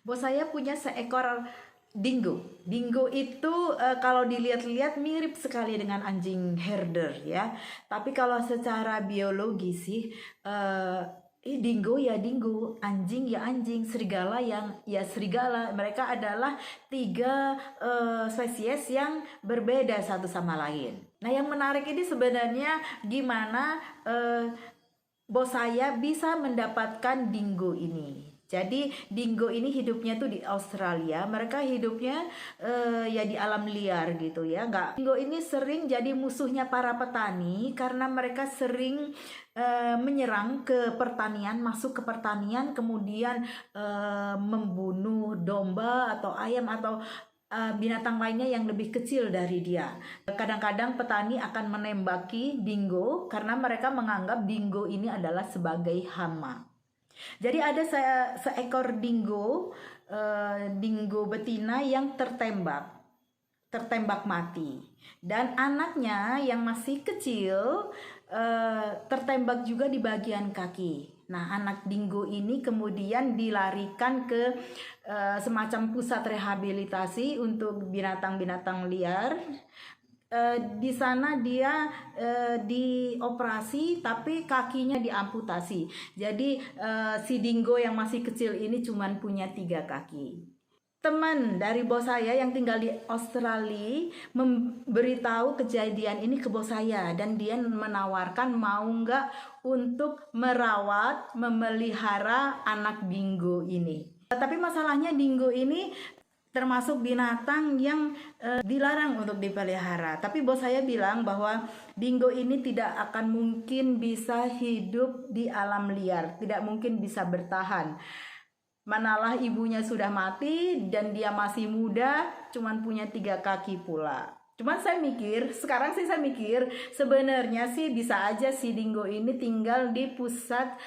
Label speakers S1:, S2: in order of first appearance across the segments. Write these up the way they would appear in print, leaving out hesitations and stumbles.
S1: Bos saya punya seekor dingo. Dingo itu kalau dilihat-lihat mirip sekali dengan anjing herder ya. Tapi kalau secara biologi sih dingo ya dingo, anjing ya anjing, serigala yang ya serigala. Mereka adalah tiga spesies yang berbeda satu sama lain. Nah, yang menarik ini sebenarnya gimana bos saya bisa mendapatkan dingo ini. Jadi dingo ini hidupnya tuh di Australia. Mereka hidupnya ya di alam liar gitu ya. Nggak. Dingo ini sering jadi musuhnya para petani karena mereka sering menyerang ke pertanian, masuk ke pertanian, kemudian membunuh domba atau ayam atau binatang lainnya yang lebih kecil dari dia. Kadang-kadang petani akan menembaki dingo karena mereka menganggap dingo ini adalah sebagai hama. Jadi ada seekor dingo, dingo betina yang tertembak mati. Dan anaknya yang masih kecil tertembak juga di bagian kaki. Nah, anak dingo ini kemudian dilarikan ke semacam pusat rehabilitasi untuk binatang-binatang liar. Di sana dia dioperasi tapi kakinya diamputasi. Jadi si dingo yang masih kecil ini cuma punya 3 kaki. Teman dari bos saya yang tinggal di Australia memberitahu kejadian ini ke bos saya dan dia menawarkan mau nggak untuk merawat, memelihara anak dingo ini. Tapi masalahnya dingo ini termasuk binatang yang dilarang untuk dipelihara. Tapi bos saya bilang bahwa dingo ini tidak akan mungkin bisa hidup di alam liar, tidak mungkin bisa bertahan. Manalah ibunya sudah mati dan dia masih muda, cuman punya 3 kaki pula. Cuman sekarang sih saya mikir sebenarnya sih bisa aja si dingo ini tinggal di pusat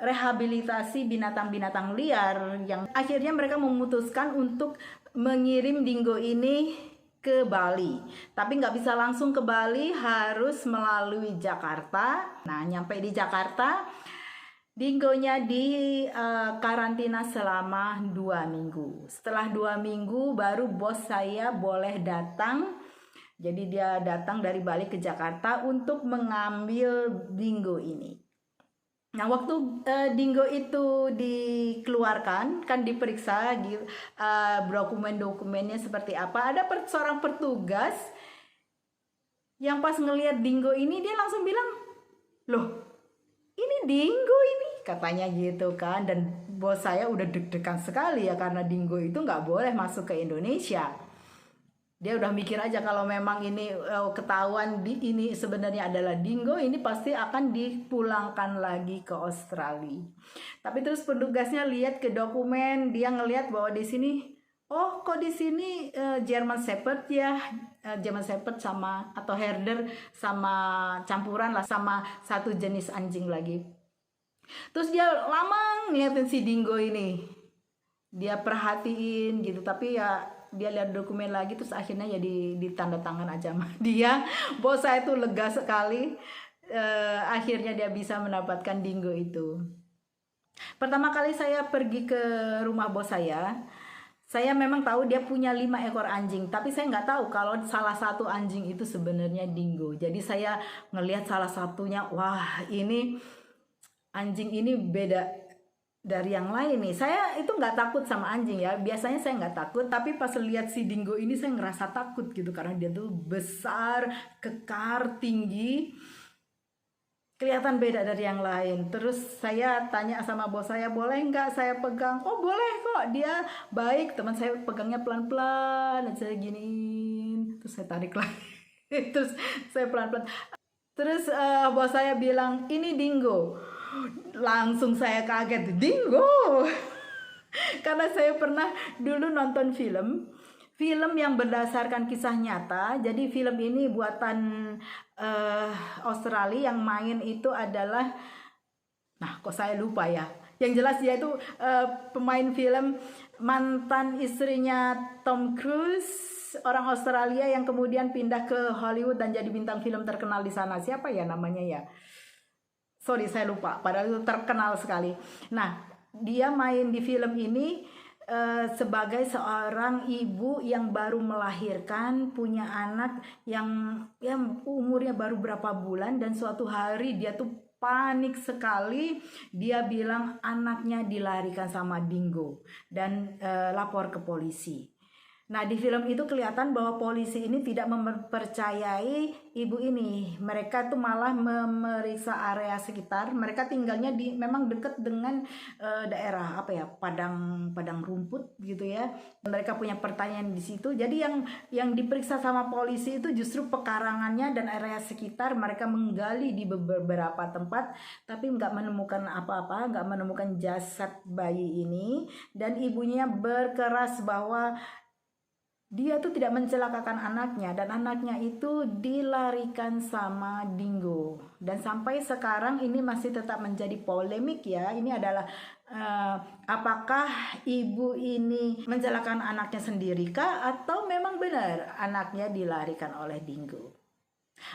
S1: rehabilitasi binatang-binatang liar yang akhirnya mereka memutuskan untuk mengirim dingo ini ke Bali. Tapi nggak bisa langsung ke Bali, harus melalui Jakarta. Nah, nyampe di Jakarta, dingonya di karantina selama 2 minggu. Setelah 2 minggu baru bos saya boleh datang. Jadi dia datang dari Bali ke Jakarta untuk mengambil dingo ini. Nah, waktu dingo itu dikeluarkan, kan diperiksa dokumen-dokumennya seperti apa. Ada seorang petugas yang pas ngelihat dingo ini dia langsung bilang, "Loh, ini dingo ini," katanya gitu kan. Dan bos saya udah deg-degan sekali ya karena dingo itu nggak boleh masuk ke Indonesia. Dia udah mikir aja kalau memang ini ketahuan ini sebenarnya adalah dingo, ini pasti akan dipulangkan lagi ke Australia. Tapi terus petugasnya lihat ke dokumen, dia ngelihat bahwa di sini, oh kok di sini German Shepherd ya, German Shepherd sama atau herder sama campuran lah sama satu jenis anjing lagi. Terus dia lama ngeliatin si dingo ini, dia perhatiin gitu, tapi ya dia lihat dokumen lagi terus akhirnya ya ditanda tangan aja sama dia. Bos saya tuh lega sekali, akhirnya dia bisa mendapatkan dingo itu. Pertama kali saya pergi ke rumah bos saya memang tahu dia punya 5 ekor anjing, tapi saya nggak tahu kalau salah satu anjing itu sebenarnya dingo. Jadi saya ngelihat salah satunya, wah ini anjing ini beda dari yang lain nih. Saya itu nggak takut sama anjing ya, biasanya saya nggak takut, tapi pas lihat si dingo ini saya ngerasa takut gitu karena dia tuh besar, kekar, tinggi, kelihatan beda dari yang lain. Terus saya tanya sama bos saya, boleh nggak saya pegang? Oh boleh kok, dia baik. Teman saya pegangnya pelan-pelan, dan saya giniin, terus saya tarik lagi, terus saya pelan-pelan. Terus bos saya bilang ini dingo. Langsung saya kaget, dingo. Karena saya pernah dulu nonton film yang berdasarkan kisah nyata. Jadi film ini buatan Australia, yang main itu adalah, nah kok saya lupa ya. Yang jelas dia itu pemain film mantan istrinya Tom Cruise, orang Australia yang kemudian pindah ke Hollywood dan jadi bintang film terkenal di sana. Siapa ya namanya ya? Sorry saya lupa, padahal itu terkenal sekali. Nah, dia main di film ini sebagai seorang ibu yang baru melahirkan, punya anak yang umurnya baru berapa bulan, dan suatu hari dia tuh panik sekali. Dia bilang anaknya dilarikan sama dingo dan lapor ke polisi. Nah, di film itu kelihatan bahwa polisi ini tidak mempercayai ibu ini. Mereka tuh malah memeriksa area sekitar. Mereka tinggalnya memang dekat dengan daerah apa ya, padang rumput gitu ya. Mereka punya pertanyaan di situ. Jadi yang diperiksa sama polisi itu justru pekarangannya dan area sekitar. Mereka menggali di beberapa tempat, tapi nggak menemukan apa-apa, nggak menemukan jasad bayi ini. Dan ibunya berkeras bahwa dia tuh tidak mencelakakan anaknya, dan anaknya itu dilarikan sama dingo. Dan sampai sekarang ini masih tetap menjadi polemik ya. Ini adalah apakah ibu ini mencelakakan anaknya sendiri kah, atau memang benar anaknya dilarikan oleh dingo.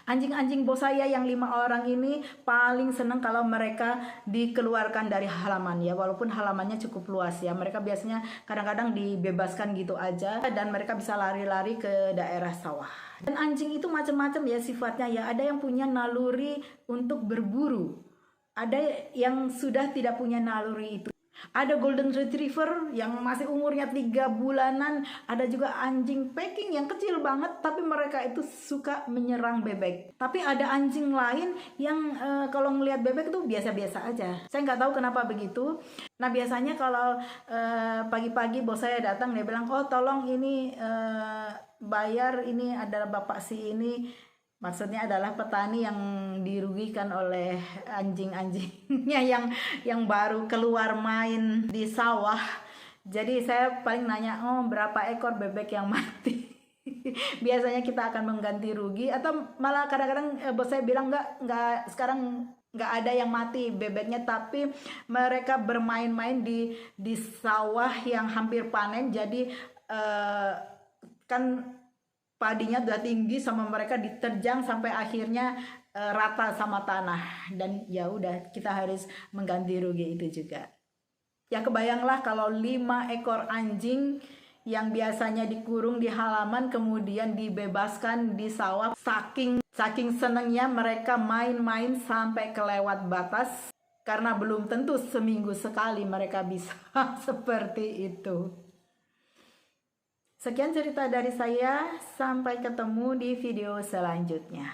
S1: Anjing-anjing bos saya yang 5 orang ini paling senang kalau mereka dikeluarkan dari halaman ya, walaupun halamannya cukup luas ya. Mereka biasanya kadang-kadang dibebaskan gitu aja, dan mereka bisa lari-lari ke daerah sawah. Dan anjing itu macam-macam ya sifatnya ya. Ada yang punya naluri untuk berburu, ada yang sudah tidak punya naluri itu. Ada golden retriever yang masih umurnya 3 bulanan. Ada juga anjing Peking yang kecil banget, tapi mereka itu suka menyerang bebek. Tapi ada anjing lain yang kalau ngelihat bebek itu biasa-biasa aja. Saya nggak tahu kenapa begitu. Nah, biasanya kalau pagi-pagi bos saya datang, dia bilang, oh tolong ini bayar, ini adalah bapak si ini. Maksudnya adalah petani yang dirugikan oleh anjing-anjingnya yang baru keluar main di sawah. Jadi saya paling nanya, oh berapa ekor bebek yang mati? Biasanya kita akan mengganti rugi, atau malah kadang-kadang bos saya bilang nggak sekarang nggak ada yang mati bebeknya, tapi mereka bermain-main di sawah yang hampir panen. Jadi kan padinya udah tinggi sama mereka diterjang sampai akhirnya rata sama tanah, dan ya udah kita harus mengganti rugi itu juga. Ya kebayanglah kalau 5 ekor anjing yang biasanya dikurung di halaman kemudian dibebaskan di sawah. Saking senengnya mereka main-main sampai kelewat batas, karena belum tentu seminggu sekali mereka bisa seperti itu. Sekian cerita dari saya, sampai ketemu di video selanjutnya.